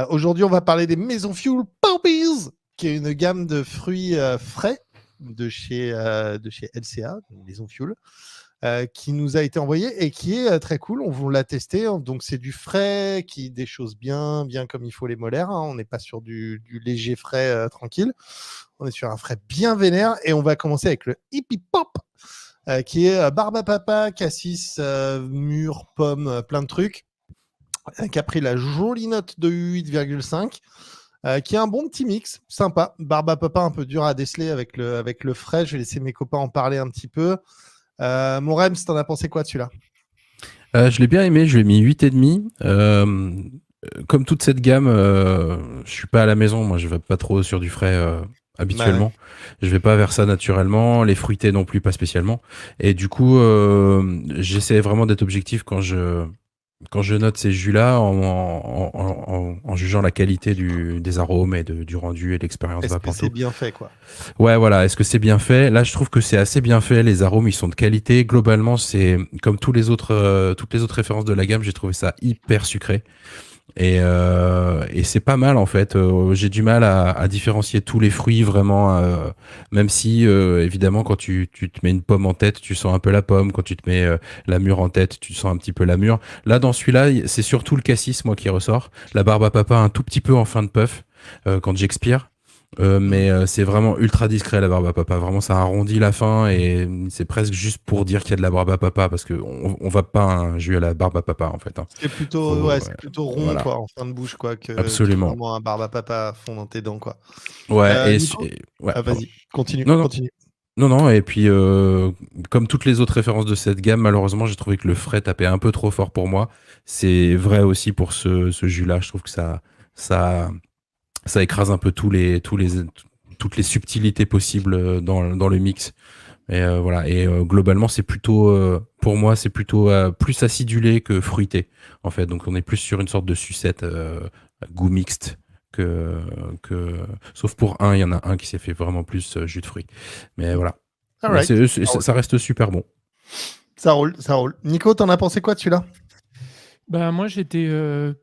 Aujourd'hui, on va parler des Maison Fuel Poppies, qui est une gamme de fruits frais de chez LCA, Maison Fuel, qui nous a été envoyée et qui est très cool. On vous l'a testé. Donc, c'est du frais qui déchausse bien comme il faut les molaires. On n'est pas sur du léger frais tranquille. On est sur un frais bien vénère. Et on va commencer avec le Hippie Pop, qui est barbe à papa, cassis, mûre, pomme, plein de trucs, qui a pris la jolie note de 8,5, qui est un bon petit mix, sympa. Barbe à papa un peu dur à déceler avec le frais. Je vais laisser mes copains en parler un petit peu. Mon Rems, t'en as pensé quoi de celui-là? Je l'ai bien aimé, je lui ai mis 8,5. Comme toute cette gamme, je suis pas à la maison, moi je vais pas trop sur du frais habituellement. Ouais. Je vais pas vers ça naturellement, les fruités non plus pas spécialement. Et du coup, j'essaie vraiment d'être objectif quand je note ces jus-là en jugeant la qualité des arômes et du rendu et de l'expérience Est-ce que c'est Vaporeto. bien fait, quoi? Ouais, voilà. Est-ce que c'est bien fait? Là, je trouve que c'est assez bien fait. Les arômes, ils sont de qualité. Globalement, c'est comme toutes les autres références de la gamme. J'ai trouvé ça hyper sucré. Et c'est pas mal en fait. J'ai du mal à différencier tous les fruits vraiment, même si évidemment quand tu te mets une pomme en tête, tu sens un peu la pomme. Quand tu te mets la mûre en tête, tu sens un petit peu la mûre. Là, dans celui-là, c'est surtout le cassis moi qui ressort. La barbe à papa un tout petit peu en fin de puff quand j'expire. Mais c'est vraiment ultra discret la barbe à papa. Vraiment, ça arrondit la fin et c'est presque juste pour dire qu'il y a de la barbe à papa parce que on va pas un jus à la barbe à papa en fait. Hein. C'est plutôt rond, Voilà, quoi, en fin de bouche, quoi, que absolument. vraiment un barbe à papa à fond dans tes dents, quoi. Ouais, Nico? ouais, pardon. Vas-y, continue. Non, non, non, non. Et puis, comme toutes les autres références de cette gamme, malheureusement, j'ai trouvé que le frais tapait un peu trop fort pour moi. C'est vrai aussi pour ce jus-là. Je trouve que ça, ça écrase un peu toutes les subtilités possibles dans le mix. Et voilà. Et globalement, c'est plutôt, pour moi, c'est plutôt plus acidulé que fruité, en fait. Donc, on est plus sur une sorte de sucette goût mixte que, sauf pour un, il y en a un qui s'est fait vraiment plus jus de fruits. Mais voilà. All Mais right. ça reste super bon. Ça roule, ça roule. Nico, t'en as pensé quoi de celui-là? Ben, moi, j'étais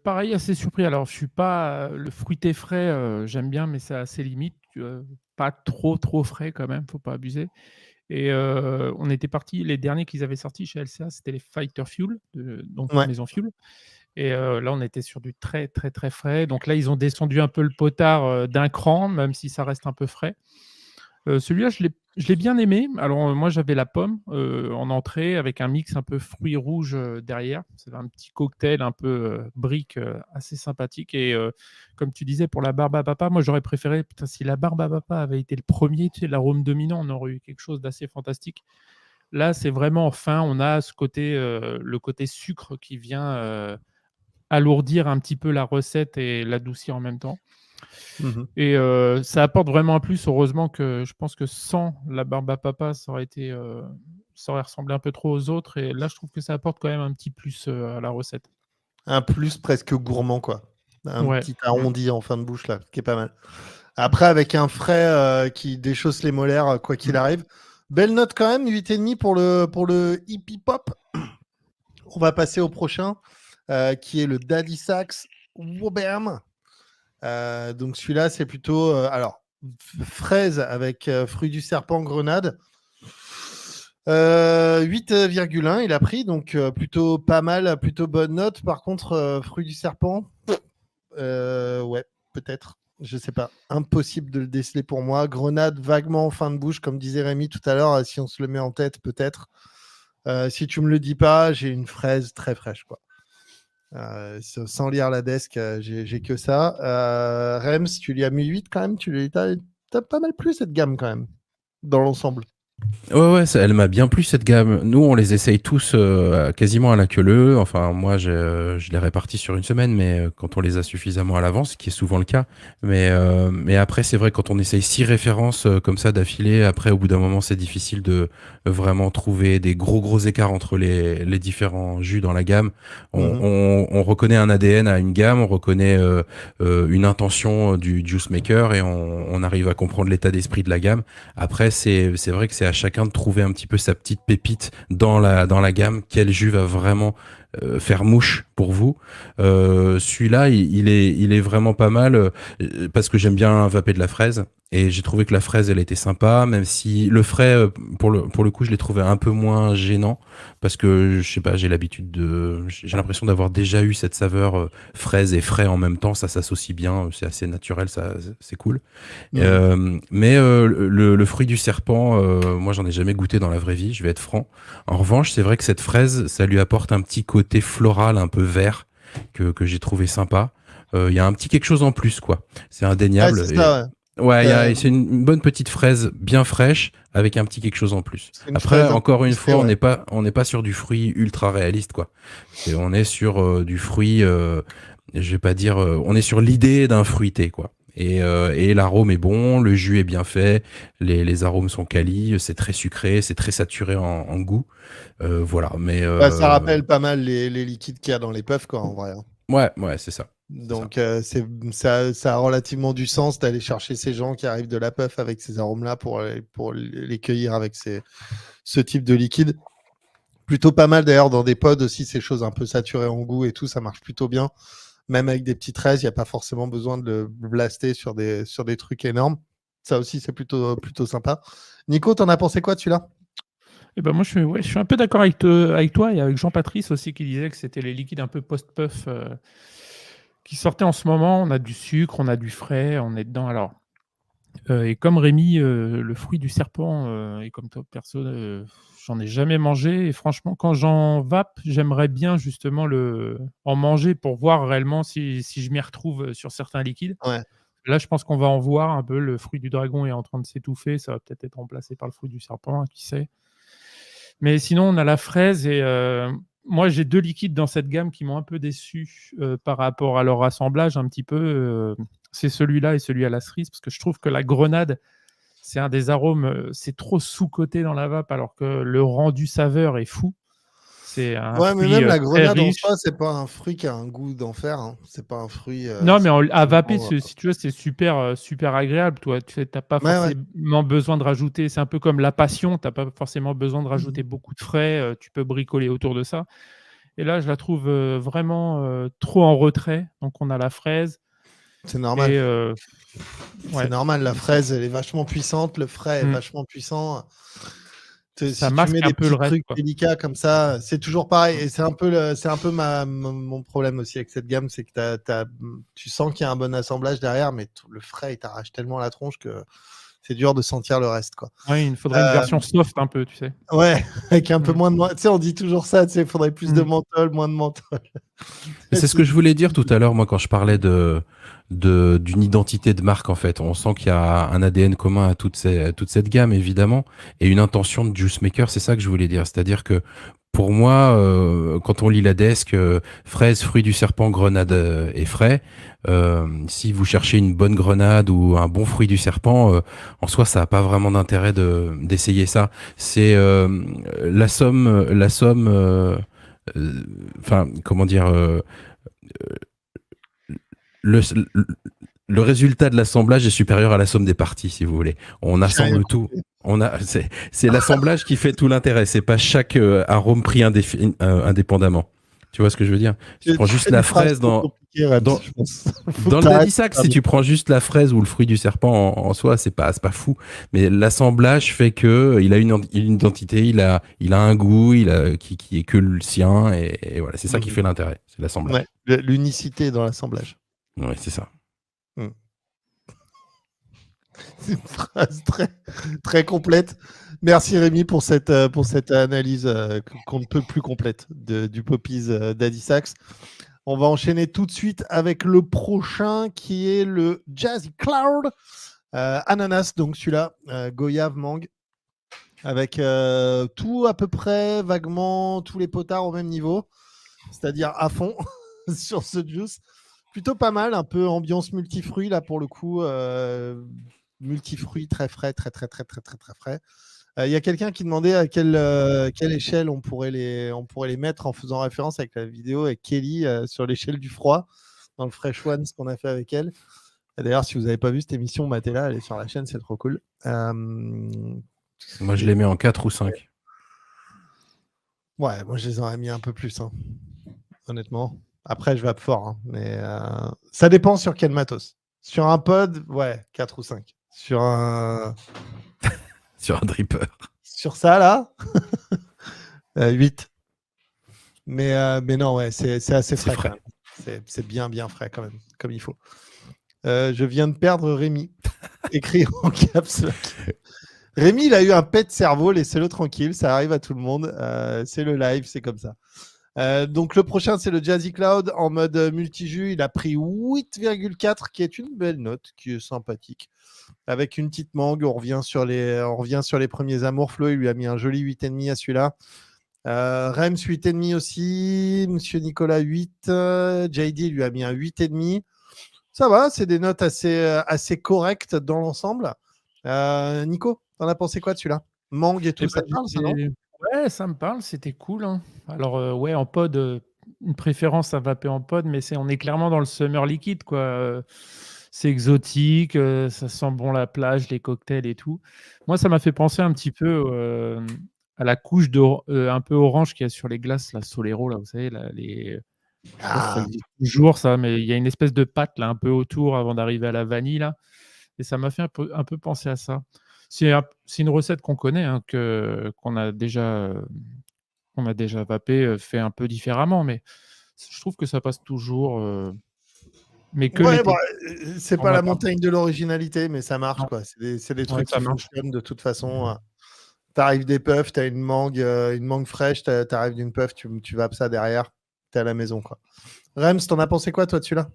pareil, assez surpris. Alors, je suis pas le fruité frais, j'aime bien, mais c'est assez limite. Pas trop frais quand même, faut pas abuser. Et on était partis, les derniers qu'ils avaient sortis chez LCA, c'était les Fighter Fuel, donc Ouais. Maison Fuel. Et là, on était sur du très frais. Donc là, ils ont descendu un peu le potard d'un cran, même si ça reste un peu frais. Celui-là, je l'ai bien aimé. Alors, moi, j'avais la pomme en entrée avec un mix un peu fruits rouges derrière. C'est un petit cocktail un peu brique assez sympathique. Et comme tu disais, pour la barbe à papa, moi, j'aurais préféré, putain, si la barbe à papa avait été le premier, tu sais, l'arôme dominant, on aurait eu quelque chose d'assez fantastique. Là, c'est vraiment fin. On a ce côté, le côté sucre qui vient alourdir un petit peu la recette et l'adoucir en même temps. Et ça apporte vraiment un plus. Heureusement que je pense que sans la barbe à papa, ça aurait ressemblé un peu trop aux autres. Et là, je trouve que ça apporte quand même un petit plus à la recette. Un plus presque gourmand, quoi. Un Ouais. petit arrondi en fin de bouche, là, qui est pas mal. Après, avec un frais qui déchausse les molaires, quoi qu'il arrive. Belle note quand même, 8,5 pour le Hippie Pop. On va passer au prochain, qui est le Daddy Sachs Wobam. Donc celui-là, c'est plutôt fraise avec fruits du serpent grenade. 8,1 il a pris, donc plutôt pas mal, plutôt bonne note. Par contre, fruits du serpent, ouais, peut-être. Je sais pas. Impossible de le déceler pour moi. Grenade vaguement en fin de bouche, comme disait Rémi tout à l'heure. Si on se le met en tête, peut-être. Si tu me le dis pas, j'ai une fraise très fraîche, quoi. Sans lire la desk, j'ai que ça. Rems, tu lui as mis 8 quand même. T'as pas mal plu cette gamme quand même, dans l'ensemble. Ouais, elle m'a bien plu cette gamme. Nous, on les essaye tous quasiment à la queue leu. Enfin, moi, je les répartis sur une semaine, mais quand on les a suffisamment à l'avance, ce qui est souvent le cas. Mais après, c'est vrai, quand on essaye 6 références comme ça d'affilée, après, au bout d'un moment, c'est difficile de vraiment trouver des gros écarts entre les différents jus dans la gamme. On reconnaît un ADN à une gamme, on reconnaît une intention du juice maker et on arrive à comprendre l'état d'esprit de la gamme. Après, c'est vrai que c'est à chacun de trouver un petit peu sa petite pépite dans la gamme. Quel jus va vraiment faire mouche pour vous. Celui-là, il est vraiment pas mal parce que j'aime bien vaper de la fraise. Et j'ai trouvé que la fraise, elle était sympa, même si le frais, pour le coup, je l'ai trouvé un peu moins gênant parce que, je sais pas, j'ai l'impression d'avoir déjà eu cette saveur fraise et frais en même temps. Ça s'associe bien, c'est assez naturel, ça, c'est cool. Mais le fruit du serpent, moi j'en ai jamais goûté dans la vraie vie, je vais être franc. En revanche, c'est vrai que cette fraise, ça lui apporte un petit côté floral, un peu vert, que j'ai trouvé sympa. Il y a un petit quelque chose en plus, quoi. C'est Ah, indéniable. c'est ça, ouais. C'est une bonne petite fraise bien fraîche avec un petit quelque chose en plus. C'est une Après, fraise un peu encore une frustrée, fois, ouais. on n'est pas sur du fruit ultra réaliste, quoi. On est sur du fruit, je vais pas dire, on est sur l'idée d'un fruité, quoi. Et l'arôme est bon, le jus est bien fait, les arômes sont quali, c'est très sucré, c'est très saturé en goût. Voilà, mais Ouais, ça rappelle pas mal les liquides qu'il y a dans les puffs, quoi, en vrai, hein. ouais, c'est ça. Donc, ça a relativement du sens d'aller chercher ces gens qui arrivent de la puff avec ces arômes-là pour les cueillir avec ce type de liquide. Plutôt pas mal d'ailleurs dans des pods aussi, ces choses un peu saturées en goût et tout, ça marche plutôt bien. Même avec des petites raises, il n'y a pas forcément besoin de le blaster sur des trucs énormes. Ça aussi, c'est plutôt sympa. Nico, t'en as pensé quoi de celui-là? Et ben moi, je suis un peu d'accord avec toi et avec Jean-Patrice aussi qui disait que c'était les liquides un peu post-puff qui sortaient en ce moment. On a du sucre, on a du frais, on est dedans. Alors, et comme Rémi, le fruit du serpent, et comme toi, perso, j'en ai jamais mangé. Et franchement, quand j'en vape, j'aimerais bien justement en manger pour voir réellement si je m'y retrouve sur certains liquides. Ouais. Là, je pense qu'on va en voir un peu. Le fruit du dragon est en train de s'étouffer. Ça va peut-être être remplacé par le fruit du serpent, hein, qui sait. Mais sinon, on a la fraise et moi, j'ai 2 liquides dans cette gamme qui m'ont un peu déçu par rapport à leur assemblage un petit peu. C'est celui-là et celui à la cerise parce que je trouve que la grenade, c'est un des arômes, c'est trop sous-coté dans la vape alors que le rendu saveur est fou. C'est un Ouais, mais fruit même la très grenade en riche. soi, c'est pas un fruit qui a un goût d'enfer, hein. C'est pas un fruit. Non, mais à vaper, Vraiment, si tu veux, c'est super, super agréable. Toi, tu n'as pas ouais, ouais. forcément besoin de rajouter. C'est un peu comme la passion. Tu n'as pas forcément besoin de rajouter beaucoup de frais. Tu peux bricoler autour de ça. Et là, je la trouve vraiment trop en retrait. Donc, on a la fraise C'est normal. et C'est ouais, normal. La fraise, elle est vachement puissante. Le frais est mmh, vachement puissant. ça Si tu mets masque un des peu le petits reste, trucs quoi. délicats comme ça, c'est toujours pareil. Et c'est un peu, mon problème aussi avec cette gamme, c'est que tu sens qu'il y a un bon assemblage derrière, mais le frais, il t'arrache tellement la tronche que c'est dur de sentir le reste, quoi. Ouais, il faudrait une version soft un peu, tu sais. Ouais, avec un peu Mmh, moins de. Tu sais, on dit toujours ça, tu sais, il faudrait plus de mmh. menthol, moins de menthol. C'est ce que je voulais dire tout à l'heure, moi, quand je parlais d'une identité de marque, en fait. On sent qu'il y a un ADN commun à toute cette gamme, évidemment, et une intention de juice maker, c'est ça que je voulais dire. C'est-à-dire que, pour moi, quand on lit la desk, fraise, fruit du serpent, grenade et frais, si vous cherchez une bonne grenade ou un bon fruit du serpent, en soi, ça n'a pas vraiment d'intérêt d'essayer ça. C'est la somme, enfin, comment dire, le, le résultat de l'assemblage est supérieur à la somme des parties, si vous voulez. On J'ai rien assemble tout. compris. C'est l'assemblage qui fait tout l'intérêt. C'est pas chaque arôme pris indépendamment. Tu vois ce que je veux dire? Si tu prends Tu juste fais des la phrases fraise trop compliquées, Rems, je pense. Faut que dans le t'arrêtes Daddy de Sax, faire si des- tu prends juste la fraise ou le fruit du serpent en soi, c'est pas fou. Mais l'assemblage fait que il a une identité, il a un goût, qui est que le sien, et voilà, c'est ça qui fait l'intérêt, c'est l'assemblage. Ouais, l'unicité dans l'assemblage. Ouais, c'est ça. Mm. C'est une phrase très, très complète. Merci Rémi pour cette analyse qu'on ne peut plus complète du Poppies Daddy Sax. On va enchaîner tout de suite avec le prochain qui est le Jazzy Cloud. Ananas, donc celui-là, goyave, mangue. avec tout à peu près, vaguement, tous les potards au même niveau, c'est-à-dire à fond sur ce juice. Plutôt pas mal, un peu ambiance multifruits là pour le coup, multifruits très frais, très très très très très très frais. Il y a quelqu'un qui demandait à quelle échelle on pourrait les mettre en faisant référence avec la vidéo avec Kelly sur l'échelle du froid dans le Fresh One, ce qu'on a fait avec elle. D'ailleurs, si vous n'avez pas vu cette émission, matez-la, elle est sur la chaîne, c'est trop cool. Moi, je les mets en 4 ou 5. Ouais, moi je les aurais mis un peu plus, hein, honnêtement. Après, je vais fort, hein, mais ça dépend sur quel matos. Sur un pod, ouais, 4 ou 5. Sur Sur un dripper. sur ça, là, 8. Mais non, ouais, c'est assez C'est frais, frais. quand même. C'est bien, bien frais quand même, comme il faut. Je viens de perdre Rémi, écrit en caps lock. Rémi, il a eu un pet de cerveau, laissez-le tranquille, ça arrive à tout le monde. C'est le live, c'est comme ça. Donc le prochain, c'est le Jazzy Cloud en mode multijus. Il a pris 8,4, qui est une belle note, qui est sympathique. Avec une petite mangue, on revient sur les premiers amours. Flo, il lui a mis un joli 8,5 à celui-là. Rems, 8,5 aussi. Monsieur Nicolas, 8. JD lui a mis un 8,5. Ça va, c'est des notes assez correctes dans l'ensemble. Nico, t'en as pensé quoi de celui-là? Mangue et tout, Eh ça ben, te parle, ça, non? ouais, ça me parle, c'était cool, hein. Alors, ouais, en pod, une préférence à vaper en pod, mais on est clairement dans le summer liquide, quoi. C'est exotique, ça sent bon la plage, les cocktails et tout. Moi, ça m'a fait penser un petit peu à la couche un peu orange qu'il y a sur les glaces, la Solero, là, vous savez, là, je sais pas si ça existe toujours, ça, mais il y a une espèce de pâte là, un peu autour avant d'arriver à la vanille, là. Et ça m'a fait un peu penser à ça. C'est une recette qu'on connaît, hein, qu'on a déjà vapé, fait un peu différemment, mais je trouve que ça passe toujours, mais que Ouais, bah, l'été, c'est en pas la vapeur. montagne de l'originalité, mais ça marche, Non, quoi. C'est des ouais, trucs qui ça marche. fonctionnent de toute façon. T'arrives des puffs, t'as une mangue fraîche, t'arrives d'une puff, tu vapes ça derrière, t'es à la maison, quoi. Rems, t'en as pensé quoi, toi, de celui-là?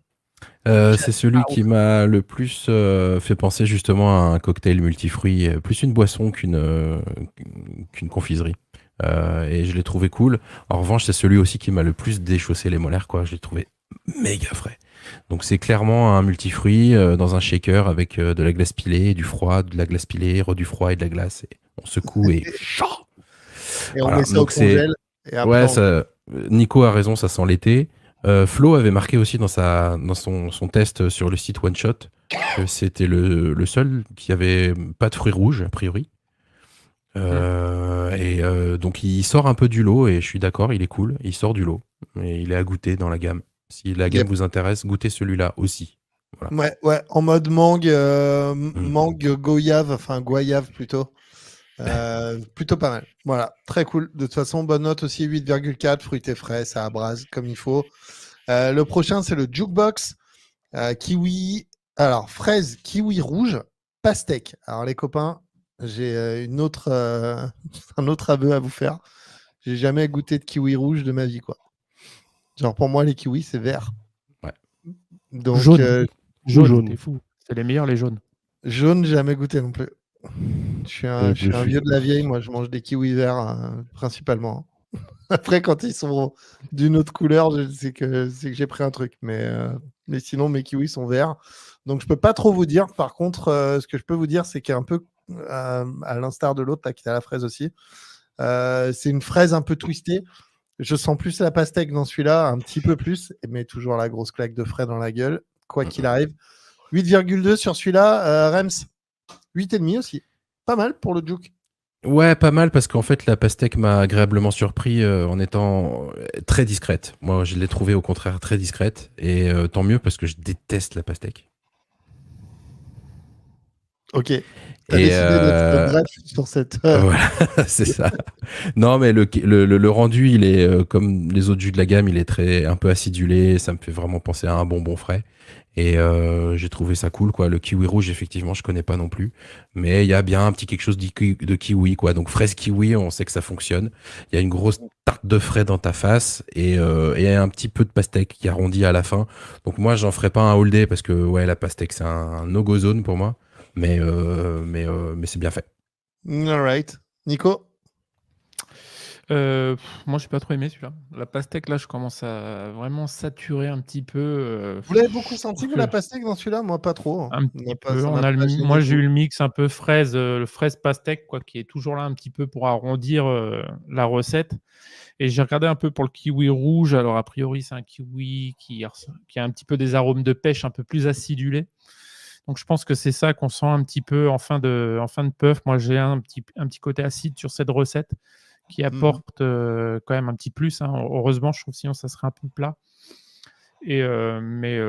C'est celui qui m'a le plus fait penser justement à un cocktail multifruits, plus une boisson qu'une confiserie. Et je l'ai trouvé cool. En revanche, c'est celui aussi qui m'a le plus déchaussé les molaires, quoi. Je l'ai trouvé méga frais. Donc c'est clairement un multifruit dans un shaker avec de la glace pilée, du froid, de la glace pilée, du froid et de la glace. Et on secoue et chaud. Et on Voilà. met ça au Donc c'est congèle, et après, ouais, ça, Nico a raison, ça sent l'été. Flo avait marqué aussi dans son test sur le site One Shot que c'était le seul qui avait pas de fruits rouges, a priori. Donc il sort un peu du lot, et je suis d'accord, il est cool, il sort du lot. Et il est à goûter dans la gamme. Si la gamme Yep. vous intéresse, goûtez celui-là aussi. Voilà. Ouais, en mode mangue, Mm. mangue goyave plutôt. Plutôt pas mal. Voilà, très cool. De toute façon, bonne note aussi, 8,4, fruité frais, ça abrase comme il faut. Le prochain, c'est le Jukebox. Kiwi, alors fraise, kiwi rouge, pastèque. Alors les copains, j'ai un autre aveu à vous faire. J'ai jamais goûté de kiwi rouge de ma vie, quoi. Genre pour moi, les kiwis, c'est vert. Ouais. Donc Jaune, jaune. t'es fou. C'est les meilleurs, les jaunes. jaune, jamais goûté non plus. Je suis un vieux de la vieille, moi je mange des kiwis verts principalement. Après, quand ils sont d'une autre couleur, c'est que j'ai pris un truc. Mais sinon, mes kiwis sont verts. Donc, je peux pas trop vous dire. Par contre, ce que je peux vous dire, c'est qu'il y a un peu, à l'instar de l'autre, là, qui est à la fraise aussi, c'est une fraise un peu twistée. Je sens plus la pastèque dans celui-là, un petit peu plus, mais toujours la grosse claque de frais dans la gueule, quoi qu'il arrive. 8,2 sur celui-là. Rems, 8,5 aussi. Pas mal pour le Juke. Ouais, pas mal, parce qu'en fait, la pastèque m'a agréablement surpris en étant très discrète. Moi, je l'ai trouvée au contraire très discrète, et tant mieux, parce que je déteste la pastèque. Ok. T'as décidé d'être bref sur cette. Voilà, c'est ça. Non, mais le rendu, il est comme les autres jus de la gamme, il est un peu acidulé. Ça me fait vraiment penser à un bonbon frais. Et j'ai trouvé ça cool, quoi. Le kiwi rouge, effectivement, je connais pas non plus. Mais il y a bien un petit quelque chose de kiwi, quoi. Donc fraise kiwi, on sait que ça fonctionne. Il y a une grosse tarte de frais dans ta face, et un petit peu de pastèque qui arrondit à la fin. Donc moi, j'en ferai pas un all day, parce que ouais, la pastèque, c'est un no-go zone pour moi. Mais c'est bien fait. All right. Nico? Moi, j'ai pas trop aimé celui-là. La pastèque, là, je commence à vraiment saturer un petit peu. Vous l'avez beaucoup Je senti, trouve vous, que la pastèque dans celui-là? Moi, pas trop, hein. un Ça m'a petit pas peu. ça m'a On a pas gêné moi, de j'ai eu ouf. le mix un peu fraise, le fraise pastèque, quoi, qui est toujours là un petit peu pour arrondir la recette. Et j'ai regardé un peu pour le kiwi rouge. Alors, a priori, c'est un kiwi qui a un petit peu des arômes de pêche un peu plus acidulés. Donc, je pense que c'est ça qu'on sent un petit peu en fin de puff. Moi, j'ai un petit côté acide sur cette recette qui Mmh. apporte quand même un petit plus, hein. Heureusement, je trouve, sinon ça serait un peu plat. Mais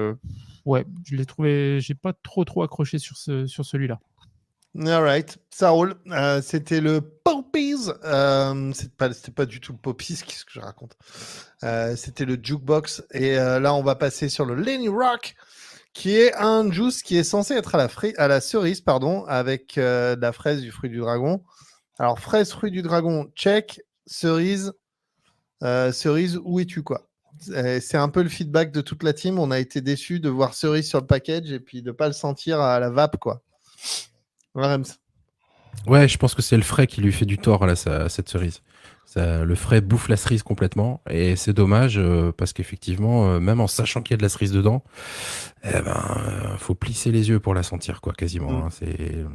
ouais, je l'ai trouvé, j'ai pas trop accroché sur celui-là. Alright, ça roule. C'était le Poppies. C'était pas du tout le Poppies, qu'est-ce que je raconte? C'était le Jukebox. Et là, on va passer sur le Lenny Rock, qui est un juice qui est censé être à la cerise, pardon, avec de la fraise du fruit du dragon. Alors, fraise, fruit du dragon, check. Cerise, cerise, où es-tu, quoi? C'est un peu le feedback de toute la team. On a été déçus de voir cerise sur le package et puis de pas le sentir à la vape, quoi. Rems. Ouais, je pense que c'est le frais qui lui fait du tort là, cette cerise. Le frais bouffe la cerise complètement et c'est dommage parce qu'effectivement, même en sachant qu'il y a de la cerise dedans, faut plisser les yeux pour la sentir quoi, quasiment. Hein. C'est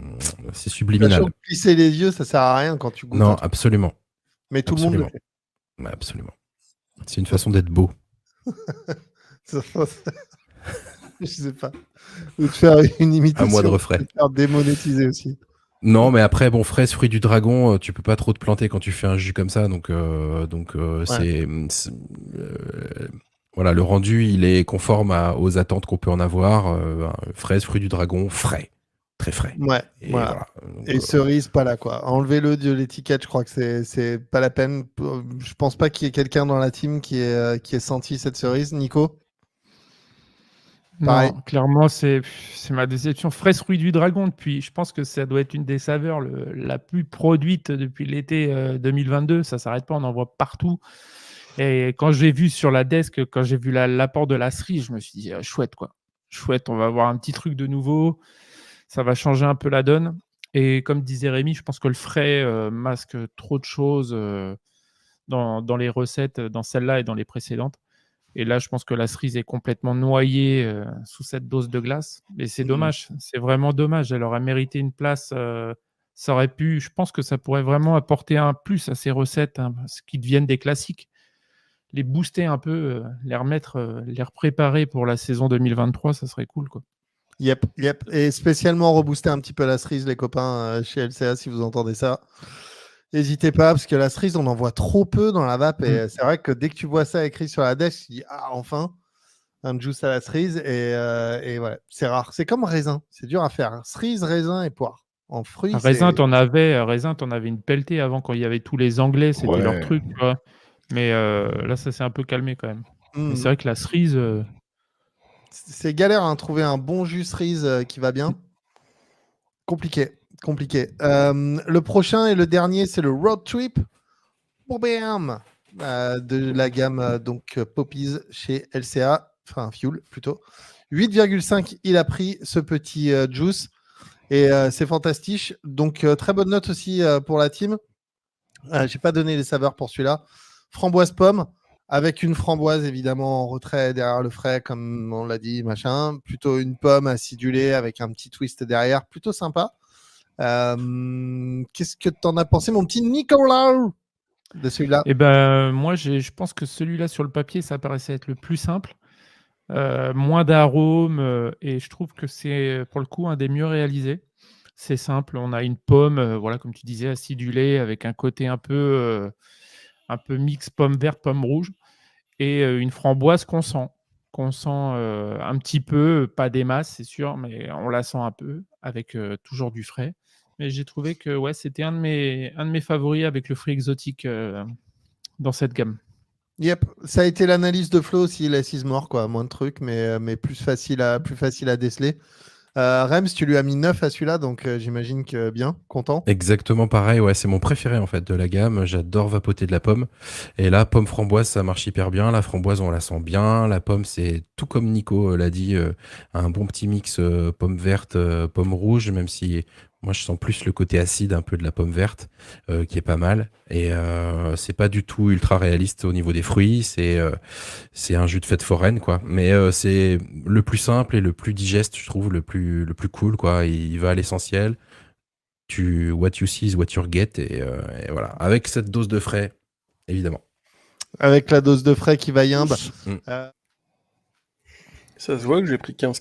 Sachant subliminal. que plisser les yeux, ça sert à rien quand tu goûtes Non, un truc. absolument, Mais tout le monde le absolument, fait. ouais, absolument. C'est une façon d'être beau. Je sais pas. Ou de faire une À moi de imitation, refrais. de faire démonétiser aussi. Non, mais après, bon, fraise, fruit du dragon, tu peux pas trop te planter quand tu fais un jus comme ça, donc Ouais. voilà, le rendu, il est conforme aux attentes qu'on peut en avoir. Fraise, fruit du dragon, frais, très frais. Ouais, Et voilà. voilà. Donc, Et cerise, pas là, quoi. Enlevez-le de l'étiquette, je crois que c'est pas la peine. Je pense pas qu'il y ait quelqu'un dans la team qui ait senti cette cerise. Nico? Pareil. Non, clairement, c'est ma déception. Fraise fruit du dragon, depuis, je pense que ça doit être une des saveurs la plus produite depuis l'été 2022. Ça s'arrête pas, on en voit partout. Et quand j'ai vu sur la desk, quand j'ai vu l'apport de la cerise, je me suis dit, chouette, quoi. Chouette, on va avoir un petit truc de nouveau. Ça va changer un peu la donne. Et comme disait Rémi, je pense que le frais masque trop de choses dans les recettes, dans celle-là et dans les précédentes. Et là, je pense que la cerise est complètement noyée sous cette dose de glace. Et c'est Mm. dommage. C'est vraiment dommage. Elle aurait mérité une place. Ça aurait pu. Je pense que ça pourrait vraiment apporter un plus à ces recettes, hein, ce qui deviennent des classiques. Les booster un peu, les remettre, les repréparer pour la saison 2023, ça serait cool, quoi. Yep, yep. Et spécialement rebooster un petit peu la cerise, les copains, chez LCA, si vous entendez ça. N'hésitez pas, parce que la cerise, on en voit trop peu dans la vape. Et c'est vrai que dès que tu vois ça écrit sur la desk, tu dis ah, enfin, un juice à la cerise. Et ouais, c'est rare. C'est comme raisin. C'est dur à faire. Cerise, raisin et poire. En fruits, Raisin, c'est. t'en avais une pelletée avant quand il y avait tous les Anglais, c'était leur ouais. truc, tu vois. Mais là, ça s'est un peu calmé quand même. Mais c'est Mhm. vrai que la cerise, C'est galère à trouver un bon jus cerise qui va bien. Compliqué. Compliqué. Le prochain et le dernier, c'est le Road Trip. Bam de la gamme Poppies chez LCA, enfin Fuel plutôt. 8,5 il a pris ce petit juice et c'est fantastique. Donc très bonne note aussi pour la team. J'ai pas donné les saveurs pour celui-là. Framboise pomme avec une framboise évidemment en retrait derrière le frais comme on l'a dit machin. Plutôt une pomme acidulée avec un petit twist derrière, plutôt sympa. Qu'est-ce que t'en as pensé mon petit Nicolas de celui-là? eh ben, moi, je pense que celui-là, sur le papier, ça paraissait être le plus simple. Moins d'arômes, et je trouve que c'est, pour le coup, un des mieux réalisés. C'est simple, on a une pomme, voilà, comme tu disais, acidulée avec un côté un peu mix pomme verte, pomme rouge et une framboise qu'on sent, un petit peu, pas des masses, c'est sûr, mais on la sent un peu avec, toujours du frais. Mais j'ai trouvé que, ouais, c'était un de mes favoris avec le fruit exotique, dans cette gamme. Yep, ça a été l'analyse de Flo aussi, Less is more, quoi. Moins de trucs, mais plus facile à déceler. Rems, tu lui as mis 9 à celui-là, donc j'imagine que bien, content. Exactement pareil, ouais, c'est mon préféré en fait de la gamme. J'adore vapoter de la pomme. Et là, pomme framboise, ça marche hyper bien. La framboise, on la sent bien. La pomme, c'est tout comme Nico l'a dit, un bon petit mix pomme verte, pomme rouge, même si Moi, je sens plus le côté acide un peu de la pomme verte, qui est pas mal. Et c'est pas du tout ultra réaliste au niveau des fruits. C'est un jus de fête foraine, quoi. Mais c'est le plus simple et le plus digeste, je trouve, le plus cool, quoi. Il va à l'essentiel. What you see is what you get. Et voilà. Avec cette dose de frais, évidemment. Avec la dose de frais qui va yimbe. Mm. Ça se voit que j'ai pris 15